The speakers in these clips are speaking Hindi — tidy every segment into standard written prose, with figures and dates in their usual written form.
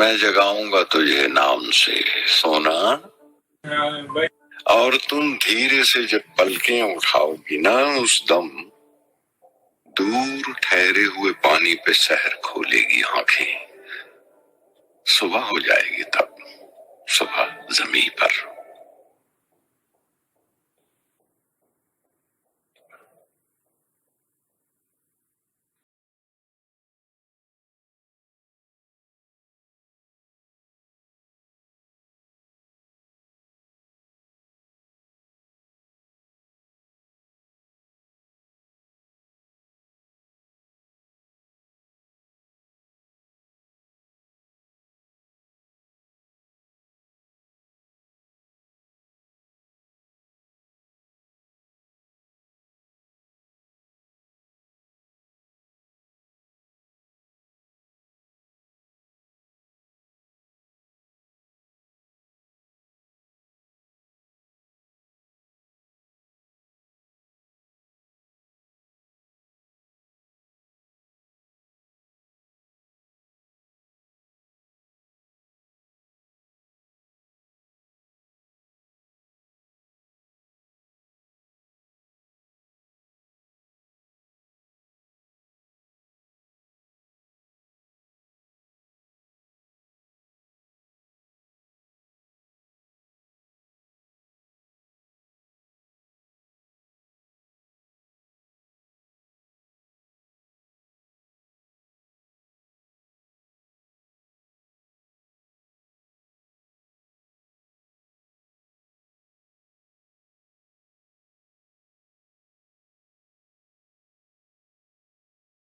मैं जगाऊंगा तुझे नाम से सोना, और तुम धीरे से जब पलकें उठाओगी ना, उस दम दूर ठहरे हुए पानी पे सहर खोलेगी आंखें। सुबह हो जाएगी तब, सुबह जमीन पर।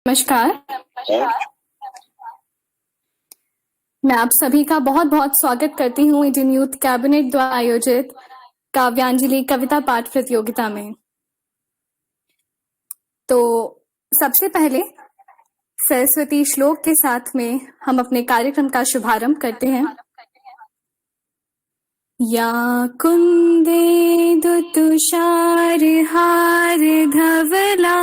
नमस्कार। मैं आप सभी का बहुत बहुत स्वागत करती हूँ इंडियन यूथ कैबिनेट द्वारा आयोजित काव्यांजलि कविता पाठ प्रतियोगिता में। तो सबसे पहले सरस्वती श्लोक के साथ में हम अपने कार्यक्रम का शुभारंभ करते हैं। या कुंदे दुतुषार हार धवला,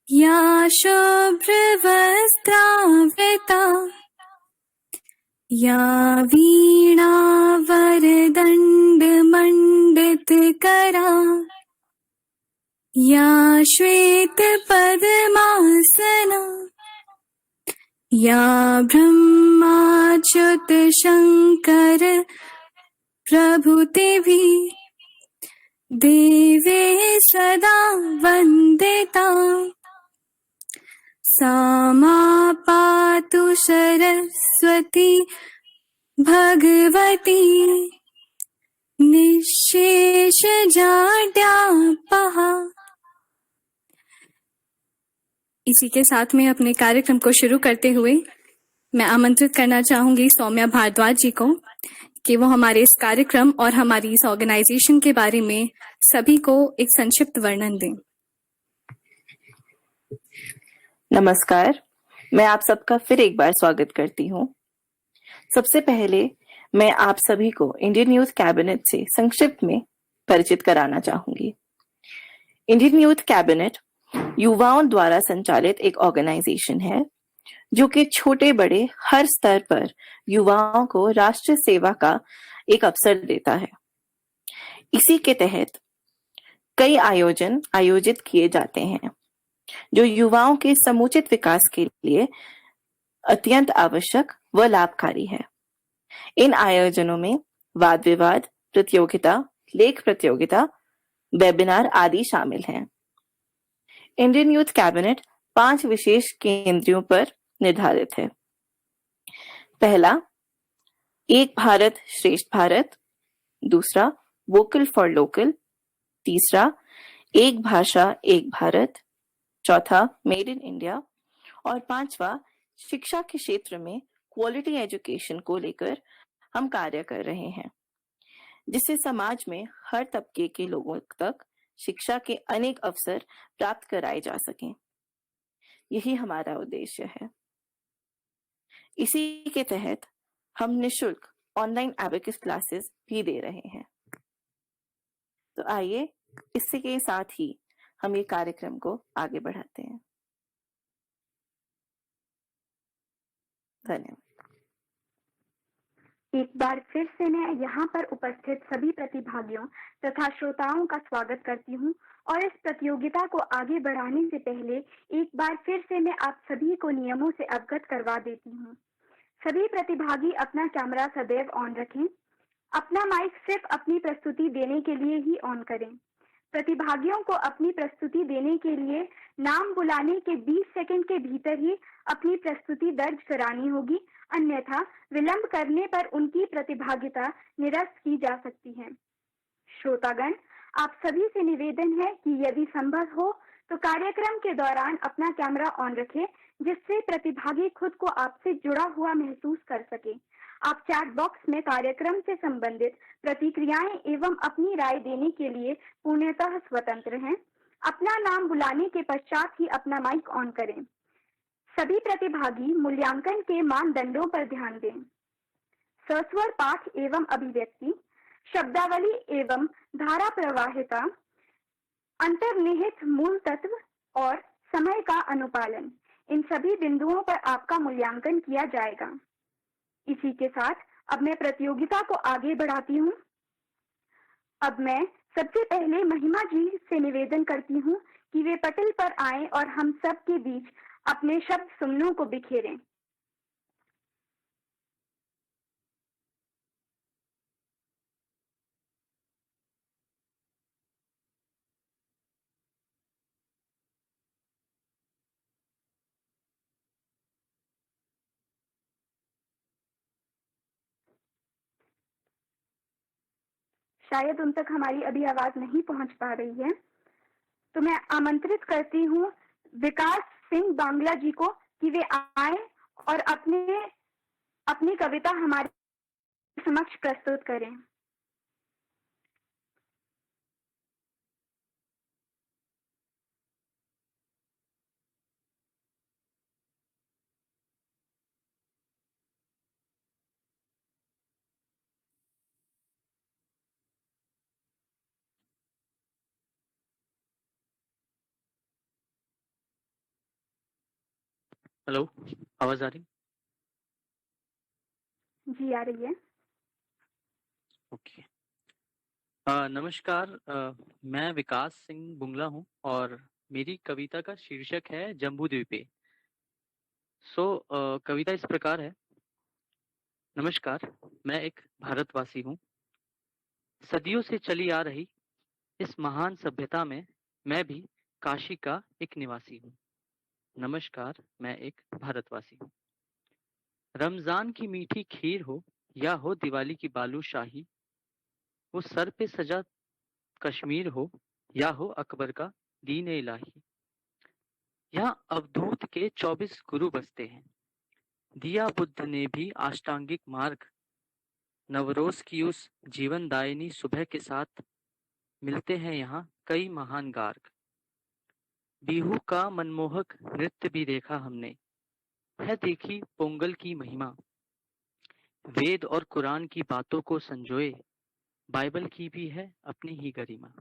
या शुभ्रवस्त्रावृता, या वीणा वरदण्ड मण्डितकरा, या श्वेत पद्मासना, या ब्रह्माच्युत शंकर प्रभृतिभिः देवे सदा वन्दिता, सा मा पातु सरस्वती भगवती निःशेषजाड्यापहा। इसी के साथ में अपने कार्यक्रम को शुरू करते हुए मैं आमंत्रित करना चाहूंगी सौम्या भारद्वाज जी को कि वो हमारे इस कार्यक्रम और हमारी इस ऑर्गेनाइजेशन के बारे में सभी को एक संक्षिप्त वर्णन दें। नमस्कार, मैं आप सबका फिर एक बार स्वागत करती हूँ। सबसे पहले मैं आप सभी को इंडियन यूथ कैबिनेट से संक्षिप्त में परिचित कराना चाहूंगी। इंडियन यूथ कैबिनेट युवाओं द्वारा संचालित एक ऑर्गेनाइजेशन है जो कि छोटे बड़े हर स्तर पर युवाओं को राष्ट्र सेवा का एक अवसर देता है। इसी के तहत कई आयोजन आयोजित किए जाते हैं जो युवाओं के समुचित विकास के लिए अत्यंत आवश्यक व लाभकारी है। इन आयोजनों में वाद विवाद प्रतियोगिता, लेख प्रतियोगिता, वेबिनार आदि शामिल हैं। इंडियन यूथ कैबिनेट 5 विशेष केंद्रों पर निर्धारित है। पहला, एक भारत श्रेष्ठ भारत। दूसरा, वोकल फॉर लोकल। तीसरा, एक भाषा एक भारत। चौथा, मेड इन इंडिया। और पांचवा, शिक्षा के क्षेत्र में क्वालिटी एजुकेशन को लेकर हम कार्य कर रहे हैं, जिससे समाज में हर तबके के लोगों तक शिक्षा के अनेक अवसर प्राप्त कराए जा सकें। यही हमारा उद्देश्य है। इसी के तहत हम निःशुल्क ऑनलाइन एबेकस क्लासेस भी दे रहे हैं। तो आइए इसी के साथ ही हम ये कार्यक्रम को आगे बढ़ाते हैं। धन्यवाद। एक बार फिर से मैं यहाँ पर उपस्थित सभी प्रतिभागियों तथा श्रोताओं का स्वागत करती हूँ और इस प्रतियोगिता को आगे बढ़ाने से पहले एक बार फिर से मैं आप सभी को नियमों से अवगत करवा देती हूँ। सभी प्रतिभागी अपना कैमरा सदैव ऑन रखें। अपना माइक सिर्फ अपनी प्रस्तुति देने के लिए ही ऑन करें। प्रतिभागियों को अपनी प्रस्तुति देने के लिए नाम बुलाने के 20 सेकंड के भीतर ही अपनी प्रस्तुति दर्ज करानी होगी, अन्यथा विलंब करने पर उनकी प्रतिभागिता निरस्त की जा सकती है। श्रोतागण, आप सभी से निवेदन है कि यदि संभव हो तो कार्यक्रम के दौरान अपना कैमरा ऑन रखें, जिससे प्रतिभागी खुद को आपसे जुड़ा हुआ महसूस कर सके। आप चैट बॉक्स में कार्यक्रम से संबंधित प्रतिक्रियाएं एवं अपनी राय देने के लिए पूर्णतः स्वतंत्र हैं। अपना नाम बुलाने के पश्चात ही अपना माइक ऑन करें। सभी प्रतिभागी मूल्यांकन के मानदंडों पर ध्यान दें। सस्वर पाठ एवं अभिव्यक्ति, शब्दावली एवं धारा प्रवाहिता, अंतर्निहित मूल तत्व और समय का अनुपालन, इन सभी बिंदुओं पर आपका मूल्यांकन किया जाएगा। इसी के साथ अब मैं प्रतियोगिता को आगे बढ़ाती हूँ। अब मैं सबसे पहले महिमा जी से निवेदन करती हूँ कि वे पटल पर आएं और हम सब के बीच अपने शब्द सुमनों को बिखेरें। शायद उन तक हमारी अभी आवाज नहीं पहुंच पा रही है, तो मैं आमंत्रित करती हूँ विकास सिंह बांग्ला जी को कि वे आए और अपनी कविता हमारे समक्ष प्रस्तुत करें। हेलो, आवाज आ रही? जी आ रही है। ओके। नमस्कार। मैं विकास सिंह बुंगला हूँ और मेरी कविता का शीर्षक है जम्बू द्वीपे। कविता इस प्रकार है। नमस्कार, मैं एक भारतवासी हूँ। सदियों से चली आ रही इस महान सभ्यता में मैं भी काशी का एक निवासी हूँ। नमस्कार, मैं एक भारतवासी हूँ। रमजान की मीठी खीर हो या हो दिवाली की बालूशाही, वो सर पे सजा कश्मीर हो या हो अकबर का दीन इलाही, यहाँ अवधूत के 24 गुरु बसते हैं। दिया बुद्ध ने भी अष्टांगिक मार्ग, नवरोज की उस जीवनदायिनी सुबह के साथ मिलते हैं यहाँ कई महान गार्ग। बिहू का मनमोहक नृत्य भी देखा हमने, है देखी पोंगल की महिमा। वेद और कुरान की बातों को संजोए, बाइबल की भी है अपनी ही गरिमा।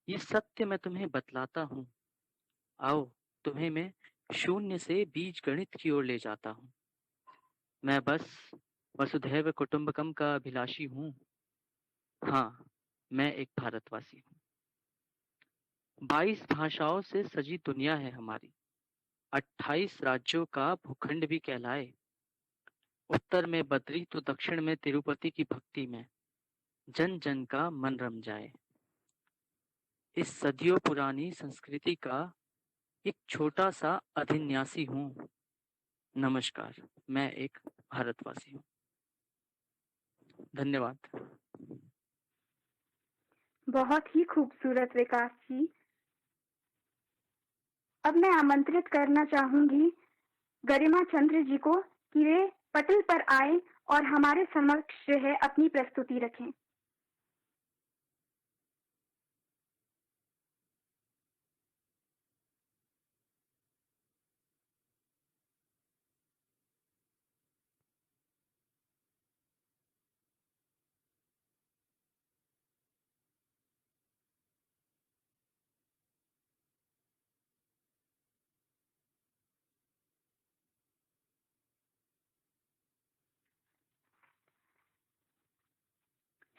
ये सत्य मैं तुम्हें बतलाता हूँ, आओ तुम्हें मैं शून्य से बीज गणित की ओर ले जाता हूँ। मैं बस वसुधैव कुटुंबकम का अभिलाषी हूँ। हाँ, मैं एक भारतवासी हूँ। 22 भाषाओं से सजी दुनिया है हमारी, 28 राज्यों का भूखंड भी कहलाए। उत्तर में बद्री तो दक्षिण में तिरुपति की भक्ति में जन जन का मन रम जाए। इस सदियों पुरानी संस्कृति का एक छोटा सा अधिन्यासी हूँ। नमस्कार, मैं एक भारतवासी हूँ। धन्यवाद। बहुत ही खूबसूरत विकास जी। अब मैं आमंत्रित करना चाहूंगी गरिमा चंद्र जी को कि वे पटल पर आए और हमारे समक्ष जो है अपनी प्रस्तुति रखें।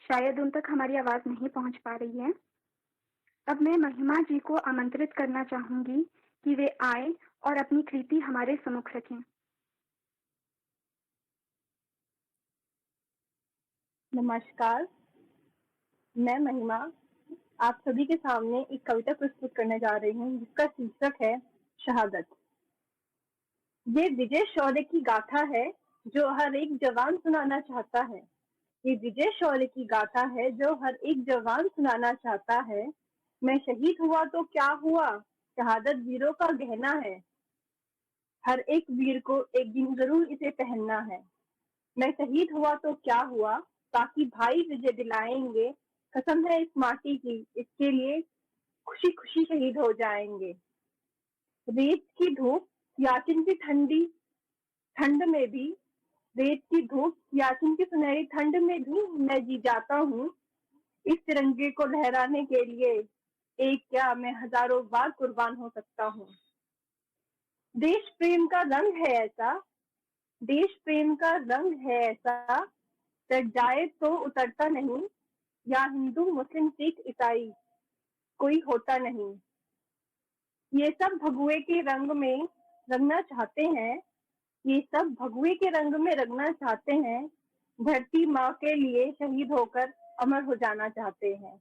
शायद उन तक हमारी आवाज नहीं पहुंच पा रही है। अब मैं महिमा जी को आमंत्रित करना चाहूंगी कि वे आए और अपनी कृति हमारे सम्मुख रखें। नमस्कार, मैं महिमा आप सभी के सामने एक कविता प्रस्तुत करने जा रही हूँ जिसका शीर्षक है शहादत। ये विजय शौर्य की गाथा है जो हर एक जवान सुनाना चाहता है। ये विजय शौर्य की गाथा है जो हर एक जवान सुनाना चाहता है। मैं शहीद हुआ तो क्या हुआ, शहादत वीरों का गहना है। हर एक वीर को एक दिन जरूर इसे पहनना है। मैं शहीद हुआ तो क्या हुआ, बाकी भाई विजय दिलाएंगे। कसम है इस माटी की, इसके लिए खुशी खुशी शहीद हो जाएंगे। रेत की धूप याचिन की ठंडी ठंड में भी, रेत की धूप याचिन की सुनहरी ठंड में भी मैं जी जाता हूँ। इस तिरंगे को लहराने के लिए एक क्या मैं हजारों बार कुर्बान हो सकता हूँ। देश प्रेम का रंग है ऐसा, देश प्रेम का रंग है ऐसा, चढ़ जाए तो उतरता नहीं। या हिंदू मुस्लिम सिख ईसाई कोई होता नहीं। ये सब भगवे के रंग में रंगना चाहते हैं, ये सब भगवे के रंग में रंगना चाहते हैं। धरती माँ के लिए शहीद होकर अमर हो जाना चाहते हैं।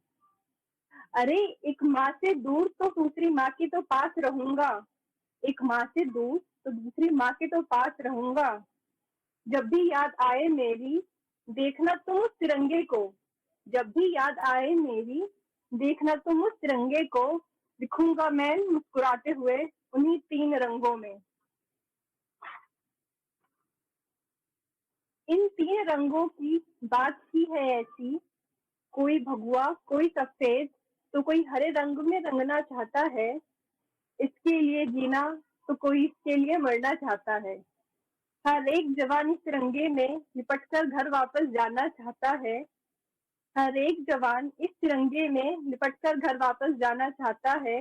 अरे एक माँ से दूर तो दूसरी माँ के तो पास रहूंगा, एक माँ से दूर तो दूसरी माँ के तो पास रहूंगा। जब भी याद आए मेरी देखना तुम उस तिरंगे को, जब भी याद आए मेरी देखना तुम उस तिरंगे को। लिखूंगा मैं मुस्कुराते हुए उन्हीं तीन रंगों में। इन तीन रंगों की बात ही है ऐसी, कोई भगवा कोई सफेद तो कोई हरे रंग में रंगना चाहता है। इसके लिए जीना तो कोई इसके लिए मरना चाहता है। हर एक जवान इस तिरंगे में लिपटकर घर वापस जाना चाहता है। हर एक जवान इस तिरंगे में लिपटकर घर वापस जाना चाहता है।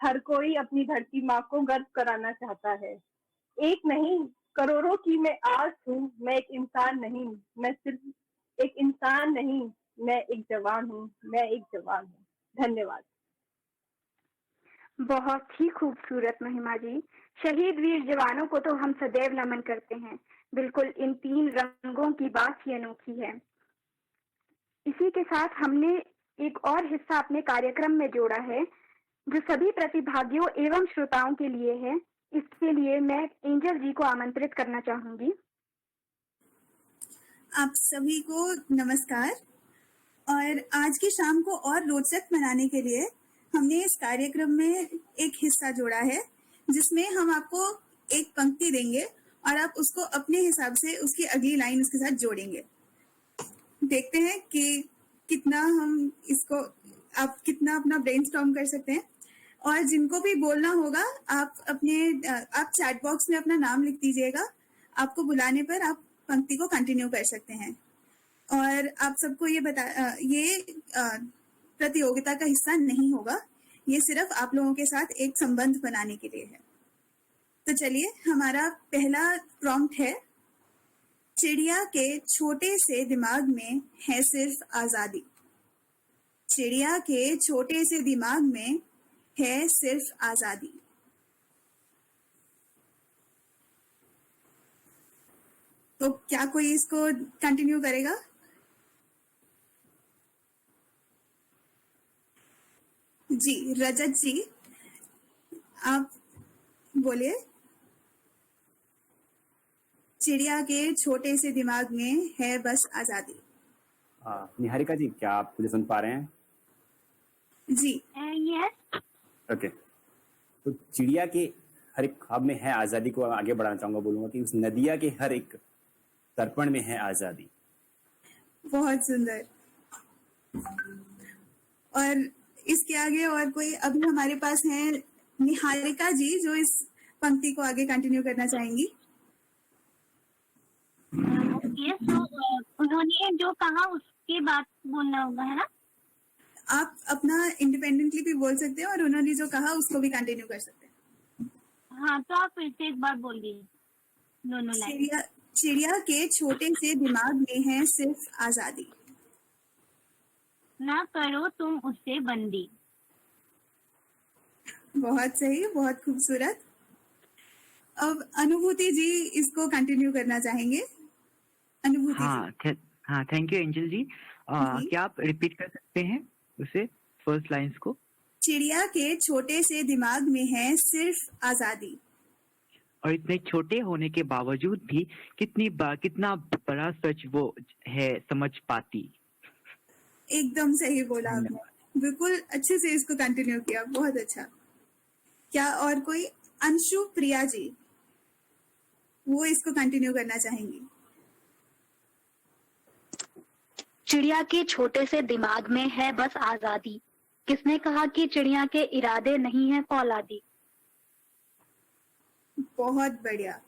हर कोई अपनी धरती माँ को गर्व कराना चाहता है। एक नहीं करोड़ों की मैं आस हूँ, मैं एक इंसान नहीं, मैं सिर्फ एक इंसान नहीं, मैं एक जवान हूँ, मैं एक जवान हूँ। धन्यवाद। बहुत ही खूबसूरत महिमा जी। शहीद वीर जवानों को तो हम सदैव नमन करते हैं। बिल्कुल इन तीन रंगों की बात ही अनोखी है। इसी के साथ हमने एक और हिस्सा अपने कार्यक्रम में जोड़ा है जो सभी प्रतिभागियों एवं श्रोताओं के लिए है। इसके लिए मैं एंजल जी को आमंत्रित करना चाहूंगी। आप सभी को नमस्कार। और आज की शाम को और रोचक बनाने के लिए हमने इस कार्यक्रम में एक हिस्सा जोड़ा है जिसमें हम आपको एक पंक्ति देंगे और आप उसको अपने हिसाब से उसकी अगली लाइन उसके साथ जोड़ेंगे। देखते हैं कि कितना हम इसको आप कितना अपना ब्रेनस्टॉर्म कर सकते हैं। और जिनको भी बोलना होगा आप चैट बॉक्स में अपना नाम लिख दीजिएगा। आपको बुलाने पर आप पंक्ति को कंटिन्यू कर सकते हैं। और आप सबको ये प्रतियोगिता का हिस्सा नहीं होगा, ये सिर्फ आप लोगों के साथ एक संबंध बनाने के लिए है। तो चलिए, हमारा पहला प्रॉम्प्ट है, चिड़िया के छोटे से दिमाग में है सिर्फ आजादी। चिड़िया के छोटे से दिमाग में है सिर्फ आजादी। तो क्या कोई इसको कंटिन्यू करेगा? जी, रजत जी, आप बोलिए। चिड़िया के छोटे से दिमाग में है बस आजादी। निहारिका जी, क्या आप मुझे सुन पा रहे हैं? जी। यस। ओके। तो चिड़िया के हर एक ख्वाब में है आजादी को आगे बढ़ाना चाहूंगा। बोलूंगा कि उस नदिया के हर एक तर्पण में है आजादी। बहुत सुंदर। और इसके आगे और कोई अभी हमारे पास है निहारिका जी जो इस पंक्ति को आगे कंटिन्यू करना चाहेंगी। उन्होंने जो कहा उसके बाद बोलना होगा, है ना? आप अपना इंडिपेंडेंटली भी बोल सकते हैं और उन्होंने जो कहा उसको भी कंटिन्यू कर सकते हैं। हाँ, तो आप फिर से एक बार बोल दीजिए दोनों लाइन। चिड़िया के छोटे से दिमाग में है सिर्फ आजादी। ना करो तुम उससे बंदी। बहुत सही, बहुत खूबसूरत। अब अनुभूति जी इसको कंटिन्यू करना चाहेंगे। अनुभूति हाँ, थैंक यू एंजल जी। जी। क्या आप रिपीट कर सकते हैं उसे, फर्स्ट लाइंस को? चिड़िया के छोटे से दिमाग में है सिर्फ आजादी। और इतने छोटे होने के बावजूद भी कितना बड़ा सच वो है समझ पाती। एकदम सही बोला आपने, बिल्कुल अच्छे से इसको कंटिन्यू किया, बहुत अच्छा। क्या और कोई? अंशु प्रिया जी, वो इसको कंटिन्यू करना चाहेंगी। चिड़िया के छोटे से दिमाग में है बस आजादी। किसने कहा कि चिड़िया के इरादे नहीं है फौलादी। बहुत बढ़िया,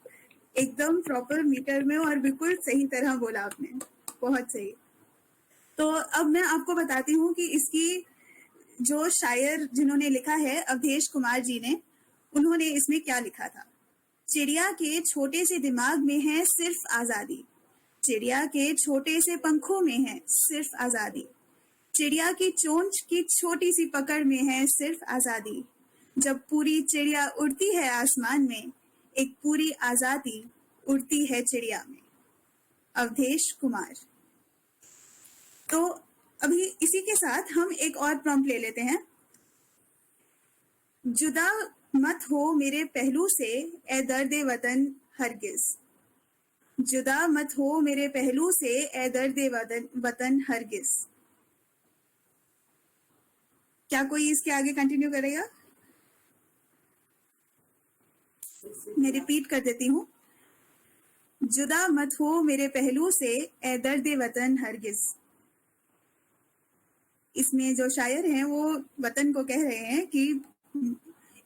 एकदम प्रॉपर मीटर में और बिल्कुल सही तरह बोला आपने, बहुत सही। तो अब मैं आपको बताती हूँ कि इसकी जो शायर जिन्होंने लिखा है, अवधेश कुमार जी ने, उन्होंने इसमें क्या लिखा था। चिड़िया के छोटे से दिमाग में है सिर्फ आजादी। चिड़िया के छोटे से पंखों में है सिर्फ आजादी। चिड़िया की चोंच की छोटी सी पकड़ में है सिर्फ आजादी। जब पूरी चिड़िया उड़ती है आसमान में, एक पूरी आजादी उड़ती है चिड़िया में। अवधेश कुमार। तो अभी इसी के साथ हम एक और प्रॉम्प्ट ले लेते हैं। जुदा मत हो मेरे पहलू से ए दर्दे वतन हरगिज। जुदा मत हो मेरे पहलू से ए दर्दे वतन हरगिज। क्या कोई इसके आगे कंटिन्यू करेगा? मैं रिपीट कर देती हूँ। जुदा मत हो मेरे पहलू से ए दर्दे वतन हरगिज। इसमें जो शायर हैं वो वतन को कह रहे हैं कि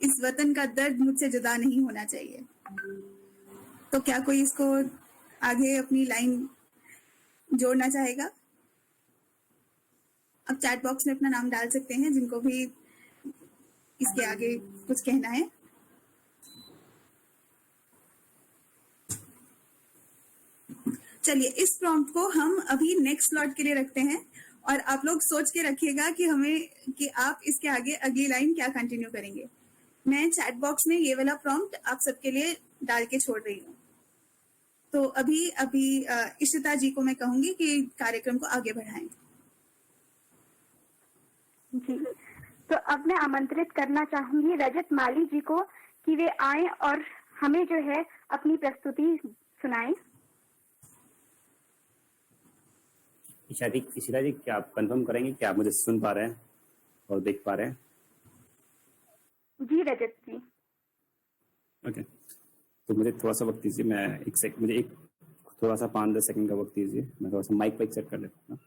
इस वतन का दर्द मुझसे जुदा नहीं होना चाहिए। तो क्या कोई इसको आगे अपनी लाइन जोड़ना चाहेगा? अब चैट बॉक्स में अपना नाम डाल सकते हैं जिनको भी इसके आगे कुछ कहना है। चलिए, इस प्रॉम्प्ट को हम अभी नेक्स्ट स्लॉट के लिए रखते हैं और आप लोग सोच के रखिएगा कि आप इसके आगे अगली लाइन क्या कंटिन्यू करेंगे। मैं चैट बॉक्स में ये वाला प्रॉम्प्ट आप सबके लिए डाल के छोड़ रही हूँ। तो अभी इशिता जी को मैं कहूंगी कि कार्यक्रम को आगे बढ़ाएं। जी, तो अब मैं आमंत्रित करना चाहूंगी रजत माली जी को कि वे आए और हमें जो है अपनी प्रस्तुति सुनाएं। इशिता जी, क्या आप कंफर्म करेंगे कि आप मुझे सुन पा रहे हैं और देख पा रहे हैं? जी रजत जी। ओके, तो मुझे थोड़ा सा वक्त दीजिए। मैं मुझे थोड़ा सा 5-10 सेकंड का वक्त दीजिए। मैं थोड़ा सा माइक पे चेक कर लेता हूँ।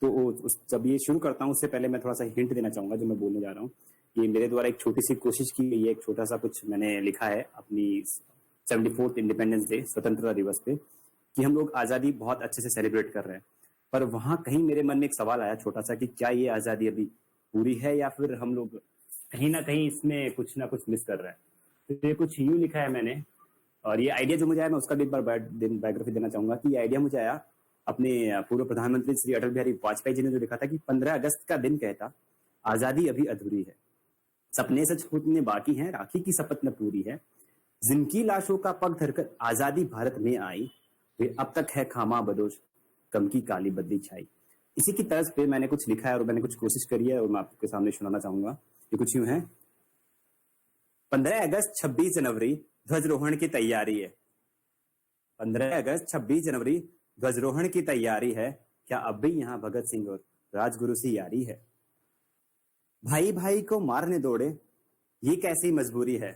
तो जब ये शुरू करता हूँ उससे पहले मैं थोड़ा सा हिंट देना चाहूंगा जो मैं बोलने जा रहा हूँ कि मेरे द्वारा एक छोटी सी कोशिश की गई है। एक छोटा सा कुछ मैंने लिखा है अपनी 74th इंडिपेंडेंस डे, स्वतंत्रता दिवस पे, कि हम लोग आजादी बहुत अच्छे से सेलिब्रेट कर रहे हैं। पर वहां कहीं मेरे मन में एक सवाल आया छोटा सा कि क्या ये आजादी अभी पूरी है या फिर हम लोग कहीं ना कहीं इसमें कुछ ना कुछ मिस कर रहे हैं। तो ये कुछ यूं लिखा है मैंने, और ये आइडिया जो मुझे आया मैं उसका भी एक बार बायोग्राफी देना चाहूंगा कि ये आइडिया मुझे आया अपने पूर्व प्रधानमंत्री श्री अटल बिहारी वाजपेयी जी ने जो लिखा था कि 15 अगस्त का दिन कहता आजादी अभी अधूरी है, सपने सच होने बाकी हैं, राखी की शपथ न पूरी है, जिनकी लाशों का पग धरकर आजादी भारत में आई, वे अब तक है खामा बदोश, कम की काली बदली छाई। इसी की तर्ज पे मैंने कुछ लिखा है और मैंने कुछ कोशिश करी है और मैं आपके सामने सुनाना चाहूंगा। ये कुछ यूं है। 15 अगस्त 26 जनवरी ध्वजारोहण की तैयारी है। 15 अगस्त 26 जनवरी ध्वजारोहण की तैयारी है, क्या अब भी यहाँ भगत सिंह और राजगुरु सी यारी है। भाई भाई को मारने दौड़े ये कैसी मजबूरी है,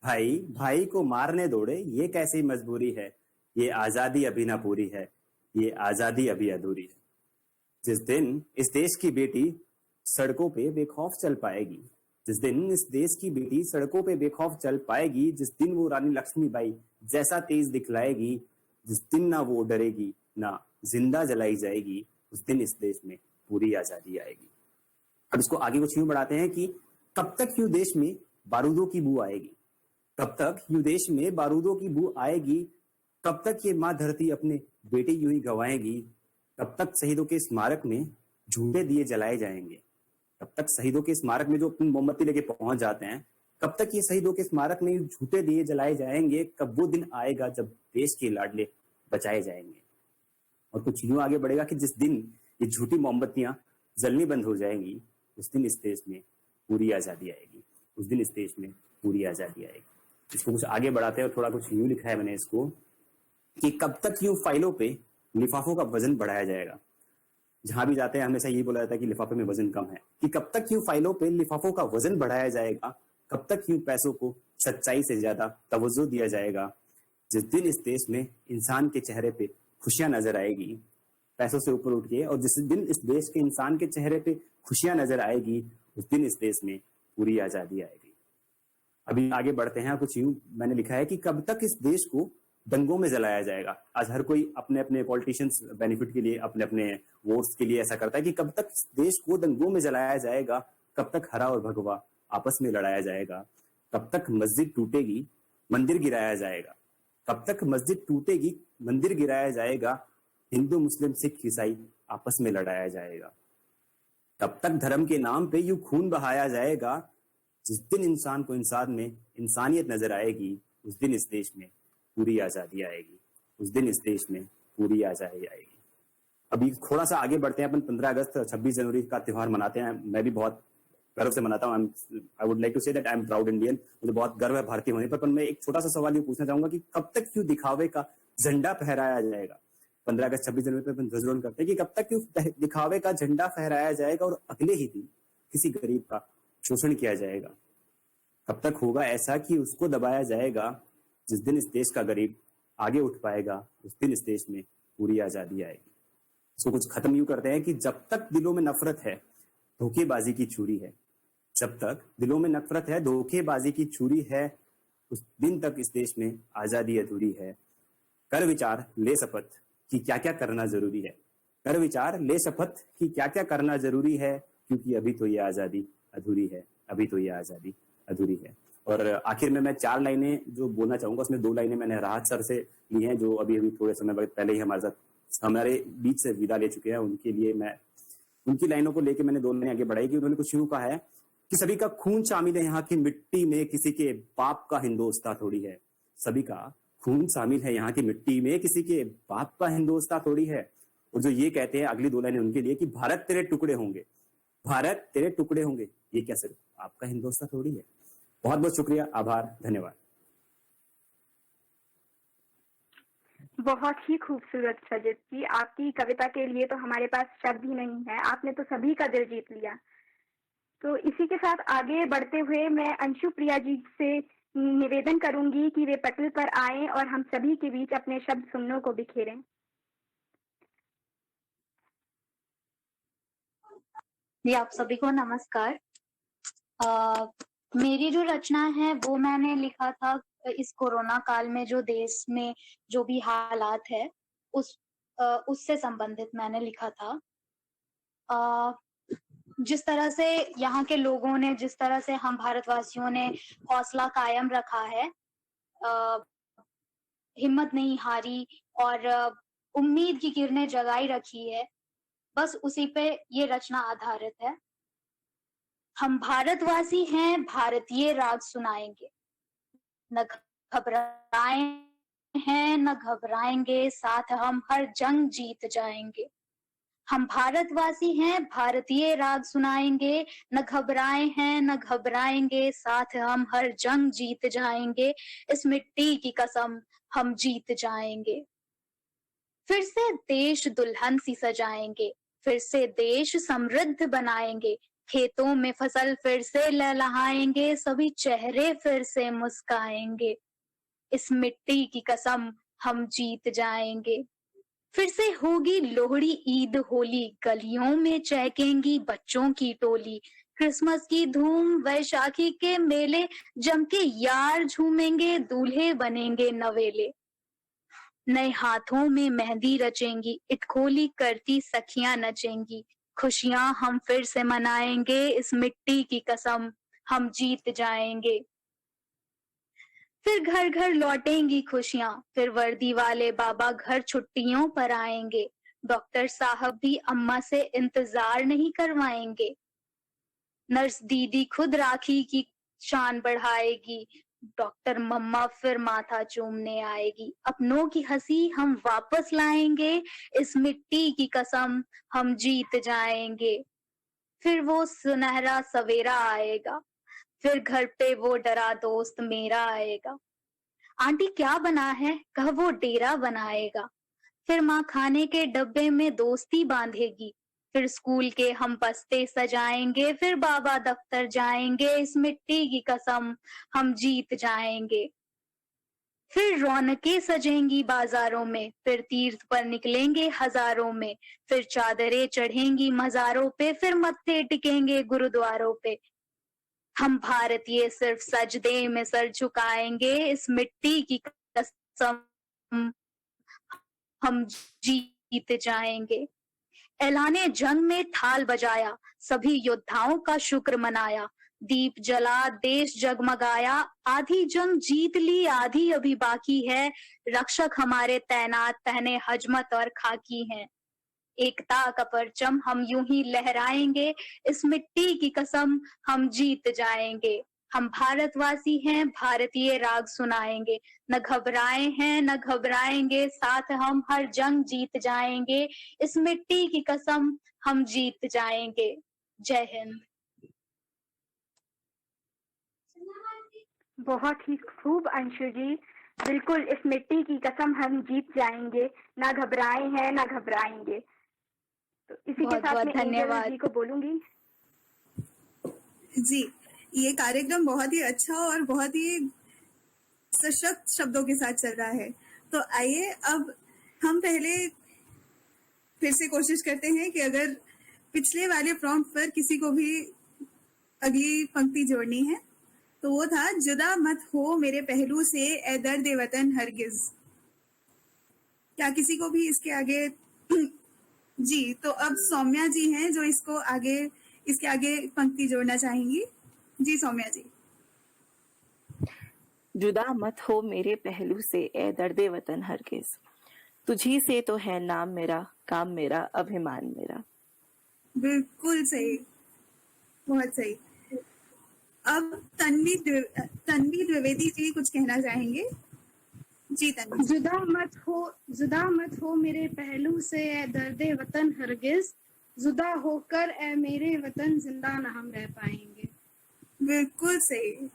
भाई भाई को मारने दौड़े ये कैसी मजबूरी है, ये आजादी अभी ना पूरी है, ये आजादी अभी अधूरी है। जिस दिन इस देश की बेटी सड़कों पे बेखौफ चल पाएगी, जिस दिन इस देश की बेटी सड़कों पे बेखौफ चल पाएगी, जिस दिन वो रानी लक्ष्मीबाई जैसा तेज दिखलाएगी, जिस दिन ना वो डरेगी ना जिंदा जलाई जाएगी, उस दिन इस देश में पूरी आजादी आएगी। अब इसको आगे कुछ यूं बढ़ाते हैं कि कब तक यूं देश में बारूदों की बू आएगी, कब तक यूं देश में बारूदों की बू आएगी, कब तक ये माँ धरती अपने बेटे यूं ही गवाएगी, कब तक शहीदों के स्मारक में झूठे दिए जलाए जाएंगे, कब तक शहीदों के स्मारक में जो अपनी मोमबत्ती लेके पहुंच जाते हैं, कब तक ये शहीदों के स्मारक में झूठे दिए जलाए जाएंगे, कब वो दिन आएगा जब देश के लाडले बचाए जाएंगे। और कुछ यूं आगे बढ़ेगा कि जिस दिन ये झूठी मोमबत्तियां जलनी बंद हो जाएंगी, उस दिन इस देश में पूरी आजादी आएगी, उस दिन इस देश में पूरी आजादी आएगी। इसको कुछ आगे बढ़ाते हैं और थोड़ा कुछ यूं लिखा है मैंने इसको कि कब तक यूं फाइलों पे लिफाफों का वजन बढ़ाया जाएगा। जहां भी जाते हैं हमेशा यही बोला जाता है कि लिफाफे में वजन कम है, कि कब तक यूं फाइलों पे लिफाफों का वजन बढ़ाया जाएगा, कब तक यूं पैसों को सच्चाई से ज्यादा तवज्जो दिया जाएगा। जिस दिन इस देश में इंसान के चेहरे पे खुशियां नजर आएगी, पैसों से ऊपर उठ के, और जिस दिन इस देश के इंसान के चेहरे पे खुशियां नजर आएगी, उस दिन इस देश में पूरी आजादी आएगी। अभी आगे बढ़ते हैं। कुछ यूं मैंने लिखा है कि कब तक इस देश को दंगों में जलाया जाएगा। आज हर कोई अपने अपने पॉलिटिशियंस बेनिफिट के लिए, अपने अपने वोट्स के लिए ऐसा करता है कि कब तक इस देश को दंगों में जलाया जाएगा, कब तक हरा और भगवा आपस में लड़ाया जाएगा, कब तक मस्जिद टूटेगी मंदिर गिराया जाएगा, कब तक मस्जिद टूटेगी मंदिर गिराया जाएगा, हिंदू मुस्लिम सिख ईसाई आपस में लड़ाया जाएगा, कब तक धर्म के नाम पे यूं खून बहाया जाएगा। जिस दिन इंसान को इंसान में इंसानियत नजर आएगी, उस दिन इस देश में पूरी आजादी आएगी, उस दिन इस देश में पूरी आजादी आएगी। अभी थोड़ा सा आगे बढ़ते हैं। अपन 15 अगस्त 26 जनवरी का त्योहार मनाते हैं। मैं भी बहुत गर्व से मनाता हूँ। I would like to say that I am proud Indian. मुझे बहुत गर्व है भारतीय होने पर मैं एक छोटा सा सवाल ये पूछना चाहूंगा कि कब तक क्यों दिखावे का झंडा फहराया जाएगा। 15 अगस्त 26 जनवरी पर अपन ध्वजारोहण करते हैं कि कब तक क्यों दिखावे का झंडा फहराया जाएगा और अगले ही दिन किसी गरीब का शोषण किया जाएगा। कब तक होगा ऐसा कि उसको दबाया जाएगा। जिस दिन इस देश का गरीब आगे उठ पाएगा, उस दिन इस देश में पूरी आजादी आएगी। इसको कुछ खत्म यूं करते हैं कि जब तक दिलों में नफरत है, धोखेबाजी की छुरी है। जब तक दिलों में नफरत है, धोखेबाजी की छुरी है, उस दिन तक इस देश में आजादी अधूरी है। कर विचार ले शपथ कि क्या क्या करना जरूरी है। कर विचार ले शपथ कि क्या क्या करना जरूरी है, क्योंकि अभी तो ये आजादी अधूरी है, अभी तो ये आजादी अधूरी है। और आखिर में मैं 4 लाइनें जो बोलना चाहूंगा, उसमें 2 लाइनें मैंने राहत सर से ली हैं, जो अभी थोड़े समय पहले ही हमारे बीच से विदा ले चुके हैं। उनके लिए मैं उनकी लाइनों को लेकर मैंने 2 लाइनें आगे बढ़ाई कि उन्होंने कुछ यूं कहा है कि सभी का खून शामिल है यहाँ की मिट्टी में, किसी के बाप का हिंदोस्तां थोड़ी है। सभी का खून शामिल है यहाँ की मिट्टी में, किसी के बाप का हिंदोस्तां थोड़ी है। और जो ये कहते हैं अगली 2 लाइनें उनके लिए कि भारत तेरे टुकड़े होंगे, भारत तेरे टुकड़े होंगे, ये क्या सिर्फ आपका हिंदोस्तां थोड़ी है। बहुत बहुत शुक्रिया, आभार, धन्यवाद। बहुत ही खूबसूरत सजित जी, आपकी कविता के लिए तो हमारे पास शब्द ही नहीं है। आपने तो सभी का दिल जीत लिया। तो इसी के साथ आगे बढ़ते हुए मैं अंशु प्रिया जी से निवेदन करूंगी कि वे पटल पर आएं और हम सभी के बीच अपने शब्द सुमनों को बिखेरें। जी, आप सभी को नमस्कार। मेरी जो रचना है वो मैंने लिखा था इस कोरोना काल में जो देश में जो भी हालात है उससे संबंधित मैंने लिखा था। जिस तरह से यहाँ के लोगों ने, जिस तरह से हम भारतवासियों ने हौसला कायम रखा है, हिम्मत नहीं हारी और उम्मीद की किरणें जगाई रखी है, बस उसी पे ये रचना आधारित है। हम भारतवासी हैं, भारतीय राग सुनाएंगे, न घबराए हैं न घबराएंगे, साथ हम हर जंग जीत जाएंगे। हम भारतवासी हैं, भारतीय राग सुनाएंगे, न घबराए हैं न घबराएंगे, साथ हम हर जंग जीत जाएंगे। इस मिट्टी की कसम हम जीत जाएंगे। फिर से देश दुल्हन सी सजाएंगे, फिर से देश समृद्ध बनाएंगे, खेतों में फसल फिर से लहलहाएंगे, सभी चेहरे फिर से मुस्काएंगे। इस मिट्टी की कसम हम जीत जाएंगे। फिर से होगी लोहड़ी, ईद, होली, गलियों में चहकेंगी बच्चों की टोली। क्रिसमस की धूम, वैशाखी के मेले, जम के यार झूमेंगे, दूल्हे बनेंगे नवेले। नए हाथों में मेहंदी रचेंगी, इटखोली करती सखियां नचेंगी। खुशियां हम फिर से मनाएंगे, इस मिट्टी की कसम हम जीत जाएंगे। फिर घर घर लौटेंगी खुशियां, फिर वर्दी वाले बाबा घर छुट्टियों पर आएंगे। डॉक्टर साहब भी अम्मा से इंतजार नहीं करवाएंगे। नर्स दीदी खुद राखी की शान बढ़ाएगी। डॉक्टर मम्मा फिर माथा चूमने आएगी। अपनों की हंसी हम वापस लाएंगे, इस मिट्टी की कसम हम जीत जाएंगे। फिर वो सुनहरा सवेरा आएगा, फिर घर पे वो डरा दोस्त मेरा आएगा। आंटी क्या बना है, कह वो डेरा बनाएगा। फिर माँ खाने के डब्बे में दोस्ती बांधेगी। फिर स्कूल के हम बस्ते सजाएंगे, फिर बाबा दफ्तर जाएंगे, इस मिट्टी की कसम हम जीत जाएंगे। फिर रौनकें सजेंगी बाजारों में, फिर तीर्थ पर निकलेंगे हजारों में। फिर चादरें चढ़ेंगी मजारों पे, फिर मत्थे टिकेंगे गुरुद्वारों पे। हम भारतीय सिर्फ सजदे में सर झुकाएंगे, इस मिट्टी की कसम हम जीत जाएंगे। ऐलाने जंग में थाल बजाया, सभी योद्धाओं का शुक्र मनाया। दीप जला देश जगमगाया, आधी जंग जीत ली आधी अभी बाकी है। रक्षक हमारे तैनात पहने हजमत और खाकी हैं। एकता का परचम हम यूं ही लहराएंगे, इस मिट्टी की कसम हम जीत जाएंगे। हम भारतवासी हैं, भारतीय राग सुनाएंगे। न घबराए हैं न घबराएंगे, साथ हम हर जंग जीत जाएंगे। इस मिट्टी की कसम हम जीत जाएंगे। जय हिंद। बहुत ही खूब अंशु जी, बिल्कुल इस मिट्टी की कसम हम जीत जाएंगे, ना घबराए हैं ना घबराएंगे। तो इसी के साथ मैं धन्यवाद जी को बोलूंगी। जी, ये कार्यक्रम बहुत ही अच्छा और बहुत ही सशक्त शब्दों के साथ चल रहा है। तो आइए अब हम पहले फिर से कोशिश करते हैं कि अगर पिछले वाले प्रॉम्प्ट पर किसी को भी अगली पंक्ति जोड़नी है तो वो था, जुदा मत हो मेरे पहलू से ए दर्द वतन हरगिज। क्या किसी को भी इसके आगे जी, तो अब सौम्या जी हैं जो इसके आगे पंक्ति जोड़ना चाहेंगी। जी सौम्या जी। जुदा मत हो मेरे पहलू से ए दर्द वतन हरगिज, तुझी से तो है नाम मेरा, काम मेरा, अभिमान मेरा। बिल्कुल सही, बहुत सही। अब तन्वी द्विवेदी जी कुछ कहना चाहेंगे। जी तन्वी। जुदा मत हो मेरे पहलू से ए दर्दे वतन हरगिज, जुदा होकर ए मेरे वतन जिंदा न हम रह पाएंगे। बिल्कुल सही,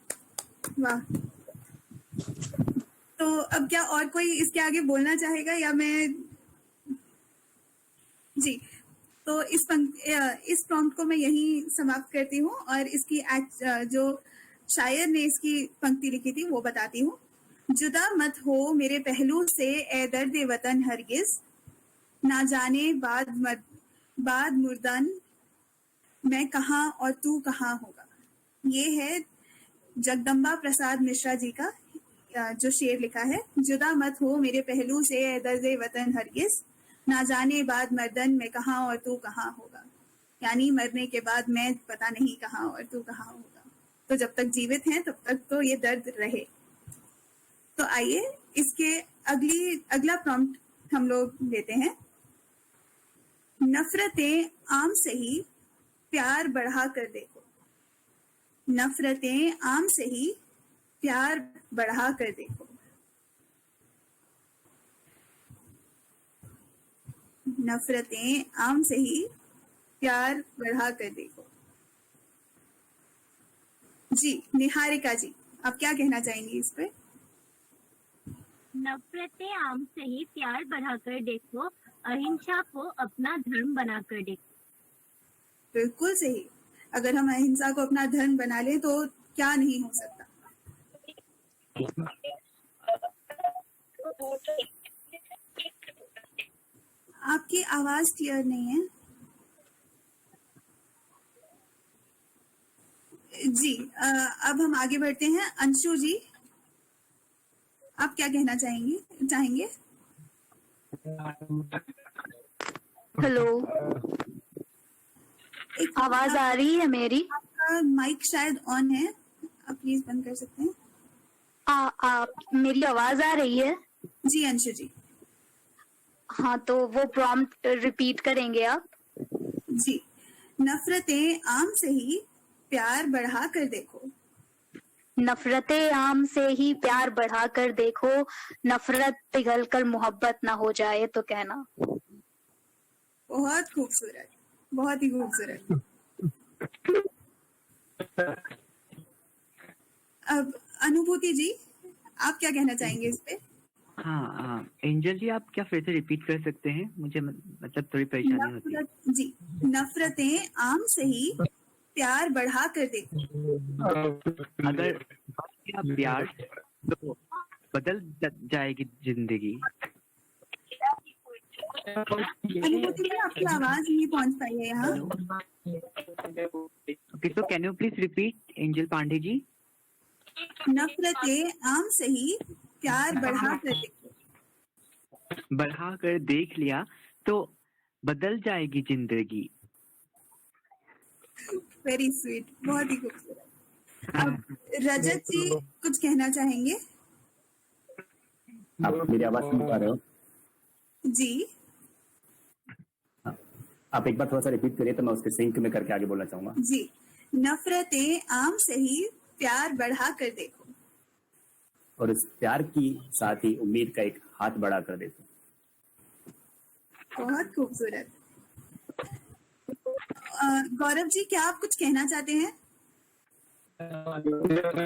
वाह। तो अब क्या और कोई इसके आगे बोलना चाहेगा या मैं? जी, तो इस प्रॉम्प्ट को मैं यहीं समाप्त करती हूँ और इसकी जो शायर ने इसकी पंक्ति लिखी थी वो बताती हूँ। जुदा मत हो मेरे पहलू से ए दर्द वतन हरगिज, ना जाने बाद मुर्दन मैं कहाँ और तू कहाँ होगा। ये है जगदम्बा प्रसाद मिश्रा जी का जो शेर लिखा है। जुदा मत हो मेरे पहलू से ए दर्द वतन हरगिज, ना जाने बाद मर्दन मैं कहाँ और तू कहाँ होगा। यानी मरने के बाद मैं पता नहीं कहाँ और तू कहाँ होगा। तो जब तक जीवित हैं तब तक तो ये दर्द रहे। तो आइए इसके अगला प्रॉम्प्ट हम लोग लेते हैं। नफरतें आम सही प्यार बढ़ा कर देखो, नफरतें आम सही प्यार बढ़ा कर देखो। नफरतें आम सही प्यार बढ़ा कर देखो। जी निहारिका जी, आप क्या कहना चाहेंगी इस पे? नफरतें आम से ही प्यार बढ़ाकर देखो, अहिंसा को अपना धर्म बनाकर देखो। बिल्कुल सही। अगर हम अहिंसा को अपना धर्म बना लें तो क्या नहीं हो सकता। आपकी आवाज क्लियर नहीं है। जी अब हम आगे बढ़ते हैं। अंशु जी, आप क्या कहना चाहेंगे? हेलो, आवाज आ रही है मेरी? आपका माइक शायद ऑन है, आप प्लीज बंद कर सकते हैं। मेरी आवाज आ रही है? जी अंशु जी। हाँ, तो वो प्रॉम्प्ट रिपीट करेंगे आप? जी। नफरतें आम से ही प्यार बढ़ा कर देखो। नफरतें आम से ही प्यार बढ़ा कर देखो, नफरत पिघल कर मोहब्बत ना हो जाए तो कहना। बहुत खूबसूरत, बहुत ही खूबसूरत। अब अनुभूति जी, आप क्या कहना चाहेंगे इस पे? हाँ एंजल जी, आप क्या फिर से रिपीट कर सकते हैं? मुझे मतलब थोड़ी परेशानी होती है। जी, नफरतें आम से ही प्यार बढ़ा कर देखो। अगर किया प्यार तो बदल जाएगी जिंदगी। अनुभूति जी, आपकी आवाज नहीं पहुंच पाई है यहाँ। Okay, so can you please repeat Angel Pandey ji? नफरतें आम से ही प्यार बढ़ा कर देखो। बढ़ा कर देख लिया तो बदल जाएगी जिंदगी। वेरी स्वीट, बहुत ही खूबसूरत। अब रजत जी कुछ कहना चाहेंगे? आप मेरी आवाज सुन पा रहे हो? जी। आप एक बार थोड़ा सा रिपीट करिए तो मैं उसके सिंक में करके आगे बोलना चाहूंगा। जी, नफरतें आम से ही प्यार बढ़ा कर देखो। और इस प्यार की साथ ही उम्मीद का एक हाथ बढ़ा कर देखो। बहुत खूबसूरत। गौरव जी, क्या आप कुछ कहना चाहते हैं?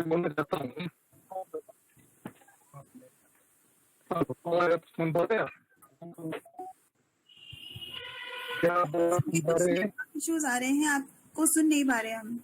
बोलना चाहता हूँ। इश्यूज आ रहे हैं, आपको सुन नहीं पा रहे हम।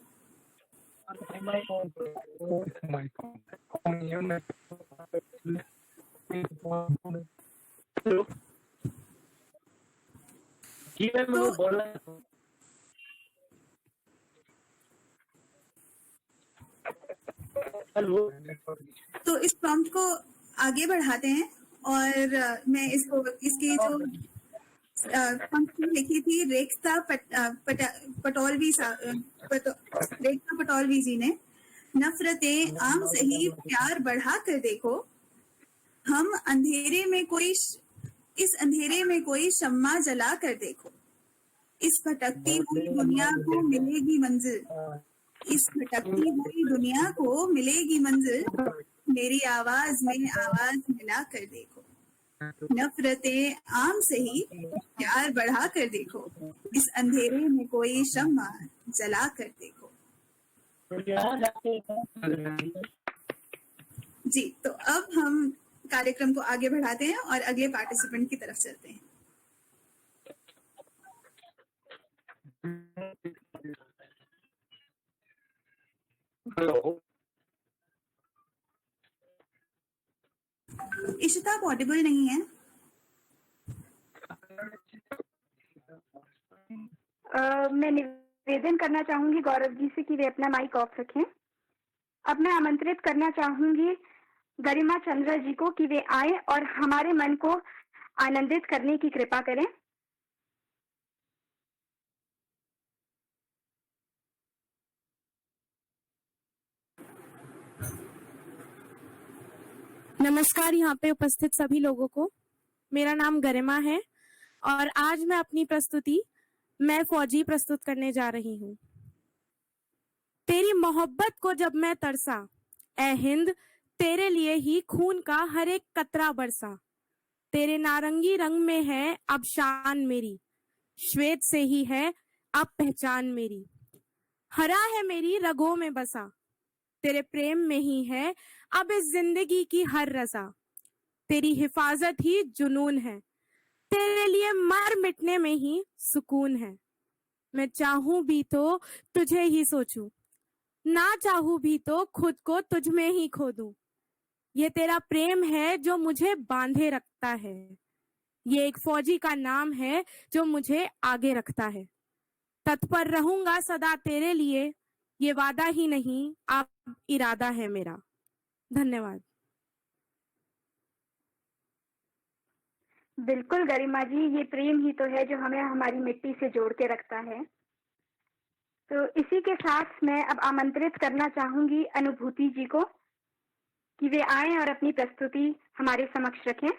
तो इस प्रॉम्प्ट को आगे बढ़ाते हैं और मैं इसको इसकी जो पंक्ति लिखी थी रेखा पटौलवी जी ने, नफरतें आम से ही प्यार बढ़ा कर देखो, हम अंधेरे में कोई इस अंधेरे में कोई शम्मा जला कर देखो, इस भटकती हुई दुनिया को मिलेगी मंजिल, इस भटकती हुई दुनिया को मिलेगी मंजिल, मेरी आवाज में आवाज मिला कर देखो, नफरतें आम से ही प्यार बढ़ा कर देखो, इस अंधेरे में कोई शम्मा जला कर देखो। जी, तो अब हम कार्यक्रम को आगे बढ़ाते हैं और अगले पार्टिसिपेंट की तरफ चलते हैं। हेलो, इशिता, आप ऑडिबल नहीं है। मैं निवेदन करना चाहूंगी गौरव जी से कि वे अपना माइक ऑफ रखें। अब मैं आमंत्रित करना चाहूंगी गरिमा चंद्रा जी को कि वे आए और हमारे मन को आनंदित करने की कृपा करें। नमस्कार यहाँ पे उपस्थित सभी लोगों को। मेरा नाम गरिमा है और आज मैं अपनी प्रस्तुति मैं फौजी प्रस्तुत करने जा रही हूँ। तेरी मोहब्बत को जब मैं तरसा, ए हिंद तेरे लिए ही खून का हर एक कतरा बरसा, तेरे नारंगी रंग में है अब शान मेरी, श्वेत से ही है अब पहचान मेरी, हरा है मेरी रगों में बसा, तेरे प्रेम में ही है अब इस जिंदगी की हर रजा, तेरी हिफाजत ही जुनून है, तेरे लिए मर मिटने में ही सुकून है, मैं चाहूं भी तो तुझे ही सोचूं, ना चाहूं भी तो खुद को तुझ में ही खो दूं, ये तेरा प्रेम है जो मुझे बांधे रखता है, ये एक फौजी का नाम है जो मुझे आगे रखता है, तत्पर रहूंगा सदा तेरे लिए, ये वादा ही नहीं आप इरादा है मेरा। धन्यवाद। बिल्कुल गरिमा जी, ये प्रेम ही तो है जो हमें हमारी मिट्टी से जोड़ के रखता है। तो इसी के साथ मैं अब आमंत्रित करना चाहूंगी अनुभूति जी को कि वे आए और अपनी प्रस्तुति हमारे समक्ष रखें।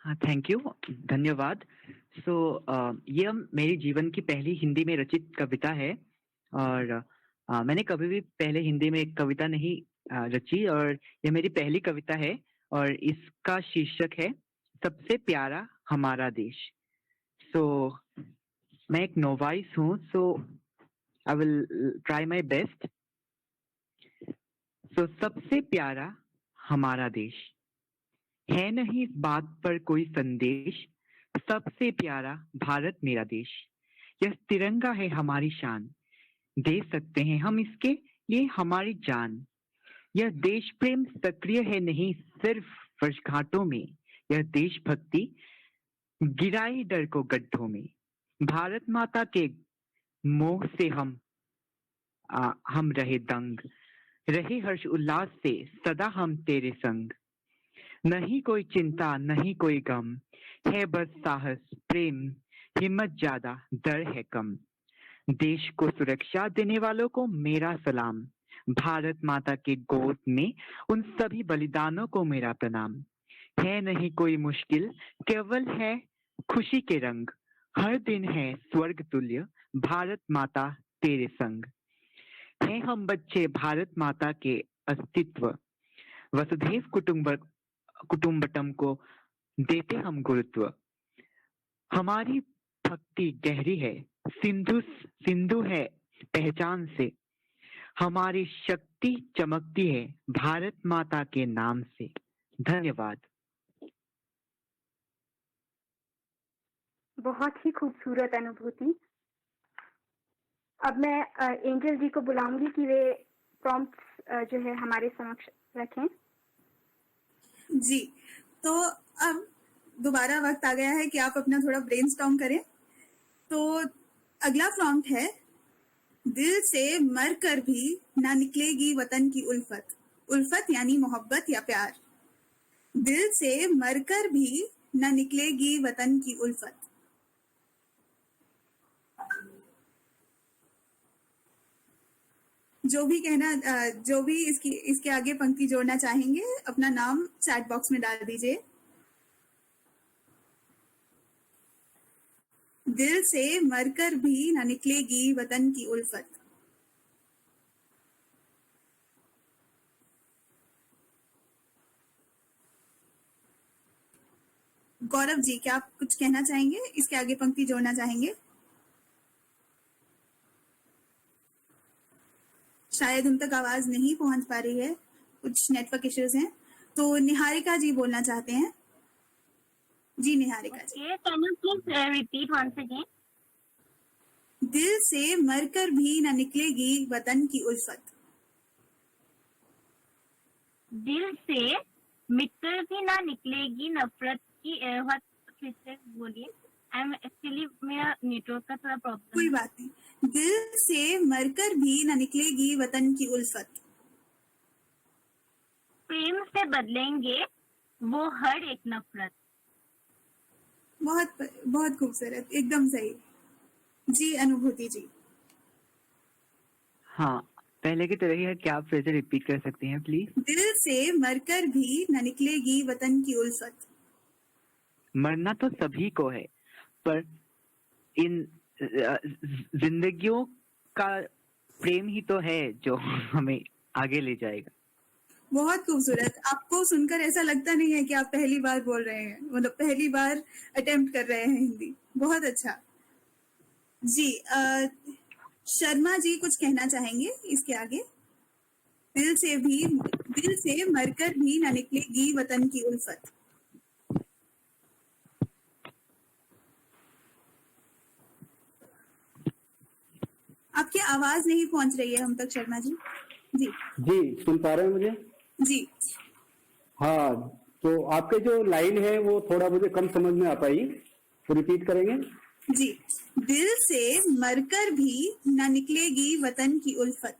हाँ, थैंक यू, धन्यवाद। ये मेरी जीवन की पहली हिंदी में रचित कविता है और मैंने कभी भी पहले हिंदी में एक कविता नहीं रची और ये मेरी पहली कविता है और इसका शीर्षक है सबसे प्यारा हमारा देश। मैं एक नोवाइस हूँ, I will try my best. सबसे प्यारा हमारा देश है, नहीं इस बात पर कोई संदेश, सबसे प्यारा भारत मेरा देश। यह तिरंगा है हमारी शान, दे सकते हैं हम इसके लिए हमारी जान। यह देश प्रेम सक्रिय है नहीं सिर्फ वर्षगांठों में, यह देशभक्ति गिराई डर को गड्ढों में। भारत माता के मोह से हम रहे दंग, रहे हर्ष उल्लास से सदा हम तेरे संग। नहीं कोई चिंता नहीं कोई गम, है बस साहस प्रेम हिम्मत ज्यादा डर है कम। देश को सुरक्षा देने वालों को मेरा सलाम, भारत माता के गोद में उन सभी बलिदानों को मेरा प्रणाम। है नहीं कोई मुश्किल, केवल है खुशी के रंग, हर दिन है स्वर्ग तुल्य भारत माता तेरे संग। है हम बच्चे भारत माता के अस्तित्व, वसुधैव कुटुंबकम को देते हम गुरुत्व। हमारी भक्ति गहरी है, सिंधु है पहचान से, हमारी शक्ति चमकती है भारत माता के नाम से। धन्यवाद। बहुत ही खूबसूरत अनुभूति। अब मैं एंजल जी को बुलाऊंगी कि वे प्रॉम्प्ट्स जो है हमारे समक्ष रखें। जी, तो अब दोबारा वक्त आ गया है कि आप अपना थोड़ा ब्रेनस्टॉर्म करें। तो अगला प्रॉम्प्ट है, दिल से मर कर भी ना निकलेगी वतन की उल्फत। उल्फत यानी मोहब्बत या प्यार। दिल से मर कर भी ना निकलेगी वतन की उल्फत। जो भी इसके आगे पंक्ति जोड़ना चाहेंगे अपना नाम चैट बॉक्स में डाल दीजिए। दिल से मरकर भी ना निकलेगी वतन की उल्फत। गौरव जी, क्या आप कुछ कहना चाहेंगे? इसके आगे पंक्ति जोड़ना चाहेंगे? शायद उन तक आवाज नहीं पहुंच पा रही है, कुछ नेटवर्क इश्यूज हैं। तो निहारिका जी बोलना चाहते हैं। जी निहारिका जी। Can you please repeat once again? दिल से मरकर भी ना निकलेगी वतन की उल्फत। दिल से मिटकर भी ना निकलेगी नफरत की उल्फत। फिर से बोलिए। एक्चुअली मेरा नेटवर्क का थोड़ा प्रॉब्लम। कोई बात नहीं। दिल से मरकर भी ना निकलेगी वतन की उल्फत। प्रेम से बदलेंगे वो हर एक नफरत। बहुत बहुत खूबसूरत, एकदम सही। जी अनुभूति जी। हाँ, पहले की तरह ही है, क्या आप फिर से रिपीट कर सकती हैं प्लीज? दिल से मरकर भी न निकलेगी वतन की उल्फत। मरना तो सभी को है, पर इन जिंदगियों का प्रेम ही तो है जो हमें आगे ले जाएगा। बहुत खूबसूरत। आपको सुनकर ऐसा लगता नहीं है कि आप पहली बार बोल रहे हैं, मतलब पहली बार अटेम्प्ट कर रहे हैं हिंदी। बहुत अच्छा जी। शर्मा जी कुछ कहना चाहेंगे इसके आगे? दिल से मरकर भी ना निकलेगी वतन की उल्फत। आपकी आवाज नहीं पहुंच रही है हम तक शर्मा जी। जी सुन पा रहे हैं मुझे? जी हाँ, तो आपके जो लाइन है वो थोड़ा मुझे कम समझ में आ पाई, तो रिपीट करेंगे? जी। दिल से मरकर भी ना निकलेगी वतन की उल्फत।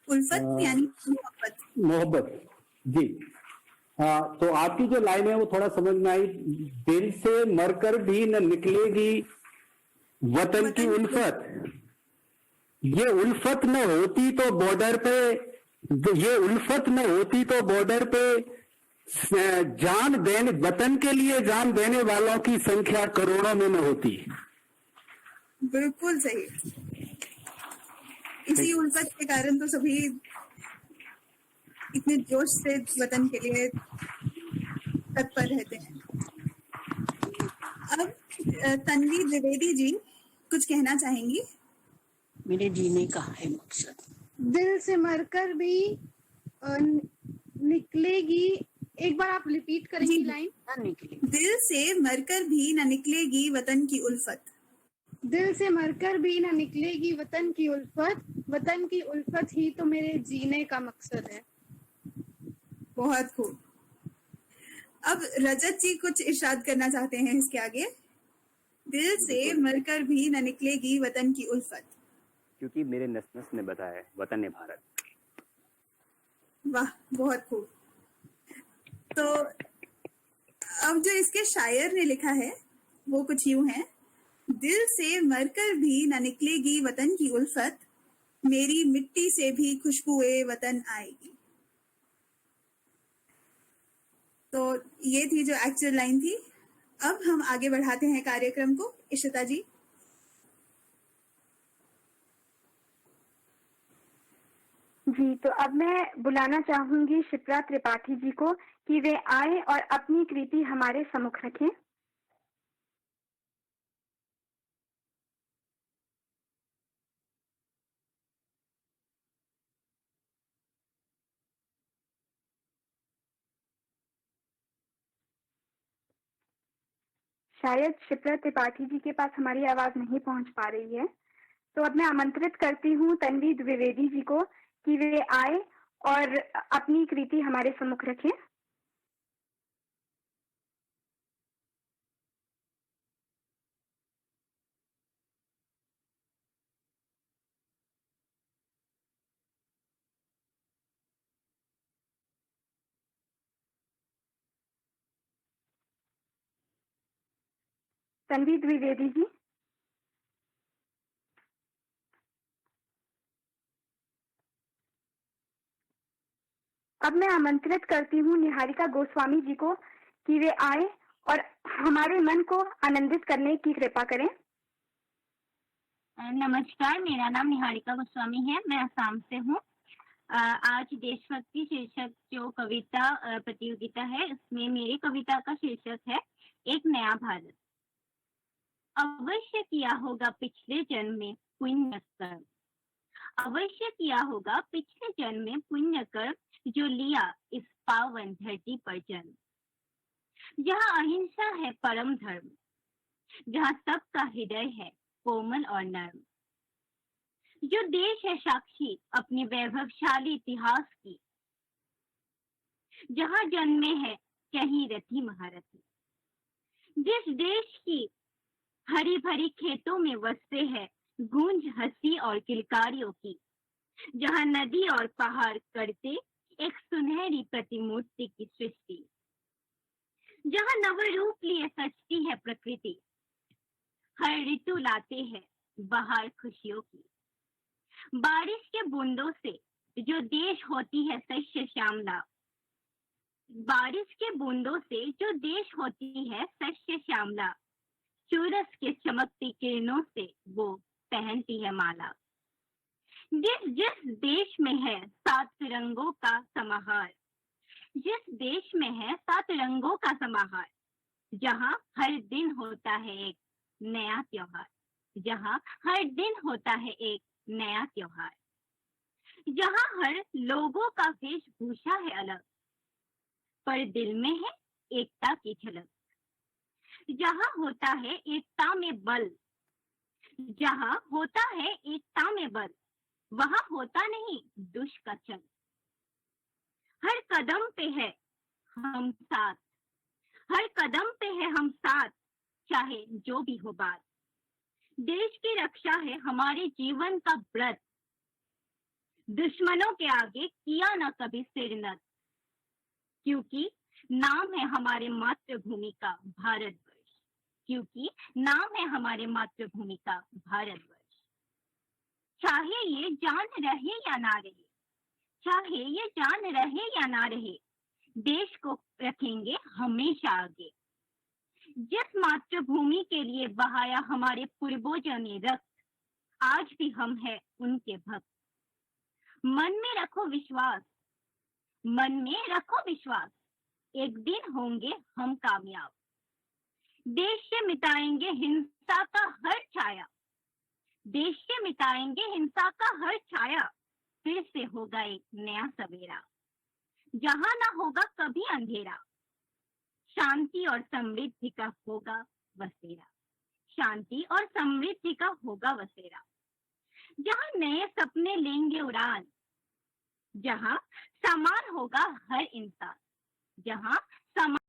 उल्फत यानी मोहब्बत। मोहब्बत, जी हाँ। तो आपकी जो लाइन है वो थोड़ा समझ में आई, दिल से मरकर भी न निकलेगी वतन की उल्फत। ये उल्फत न होती तो बॉर्डर पे जान देने वतन के लिए जान देने वालों की संख्या करोड़ों में न होती। बिल्कुल सही। इसी उल्फत के कारण तो सभी इतने जोश से वतन के लिए तत्पर रहते हैं। अब तन्वी द्विवेदी जी कुछ कहना चाहेंगी। मेरे जीने का है मकसद। दिल से मरकर भी निकलेगी, एक बार आप रिपीट करेंगी लाइन। दिल से मरकर भी न निकलेगी वतन की उल्फत। दिल से मरकर भी न निकलेगी वतन की उल्फत, वतन की उल्फत ही तो मेरे जीने का मकसद है। बहुत खूब। अब रजत जी कुछ इरशाद करना चाहते हैं इसके आगे। दिल से मरकर भी न निकलेगी वतन की उल्फत। क्योंकि मेरे नस नस में बता है वतन है भारत। वाह, बहुत खूब। तो अब जो इसके शायर ने लिखा है वो कुछ यूं है। दिल से मरकर भी न निकलेगी वतन की उल्फत, मेरी मिट्टी से भी खुशबुए वतन आएगी। तो ये थी जो एक्चुअल लाइन थी। अब हम आगे बढ़ाते हैं कार्यक्रम को। इशिता जी। जी, तो अब मैं बुलाना चाहूंगी शिप्रा त्रिपाठी जी को कि वे आए और अपनी कृति हमारे सम्मुख रखें। शायद शिप्रा त्रिपाठी जी के पास हमारी आवाज नहीं पहुंच पा रही है, तो अब मैं आमंत्रित करती हूँ तन्वी द्विवेदी जी को कि वे आए और अपनी कृति हमारे सम्मुख रखें। तन्वी द्विवेदी जी। अब मैं आमंत्रित करती हूँ निहारिका गोस्वामी जी को कि वे आए और हमारे मन को आनंदित करने की कृपा करें। नमस्कार, मेरा नाम निहारिका गोस्वामी है, मैं असम से हूँ। आज देशभक्ति शीर्षक जो कविता प्रतियोगिता है, उसमें मेरी कविता का शीर्षक है एक नया भारत। अवश्य किया होगा पिछले जन्म में पुण्य कर्म, अवश्य किया होगा पिछले जन्म में पुण्य कर्म, जो लिया इस पावन धरती पर जन्म। जहाँ अहिंसा है परम धर्म, जहाँ सबका हृदय है कोमल और नर्म, जो देश है साक्षी अपने वैभवशाली इतिहास की, जहाँ जन्मे है कहीं रथी महारथी, जिस देश की हरी भरी खेतों में बसते हैं गूंज हंसी और किलकारियों की, जहाँ नदी और पहाड़ करते एक सुनहरी प्रतिमूर्ति की सृष्टि, जहाँ नव रूप लिए सजती है प्रकृति, हर ऋतु लाते हैं बहार खुशियों की, बारिश के बूंदों से जो देश होती है शस्य श्यामला, बारिश के बूंदों से जो देश होती है शस्य श्यामला, सूरज के चमकती किरणों से वो पहनती है माला। जिस जिस देश में है 7 रंगों का समाहार, जिस देश में है 7 रंगों का समाहार, जहाँ हर दिन होता है एक नया त्योहार, जहाँ हर दिन होता है एक नया त्योहार, जहाँ हर लोगों का वेशभूषा है अलग, पर दिल में है एकता की झलक, जहाँ होता है एकता में बल, जहाँ होता है एकता में बल, वहाँ होता नहीं दुष्ट का चल। हर कदम पे है हम साथ, हर कदम पे है हम साथ, चाहे जो भी हो बात। देश की रक्षा है हमारे जीवन का व्रत, दुश्मनों के आगे किया ना कभी सिर नत, क्योंकि नाम है हमारे मातृभूमि का भारतवर्ष, क्योंकि नाम है हमारे मातृभूमि का भारतवर्ष। चाहे ये जान रहे या ना रहे, चाहे ये जान रहे या ना रहे, देश को रखेंगे हमेशा आगे। जिस मातृभूमि के लिए बहाया हमारे पूर्वजों ने रक्त, आज भी हम हैं उनके भक्त। मन में रखो विश्वास, मन में रखो विश्वास, एक दिन होंगे हम कामयाब। देश से मिटाएंगे हिंसा का हर छाया, देश से मिटाएंगे हिंसा का हर छाया, फिर से होगा एक नया सवेरा, जहां ना होगा कभी अंधेरा। शांति और समृद्धि का होगा बसेरा, शांति और समृद्धि का होगा बसेरा। जहां नए सपने लेंगे उड़ान, जहां समान होगा हर इंसान, जहां समान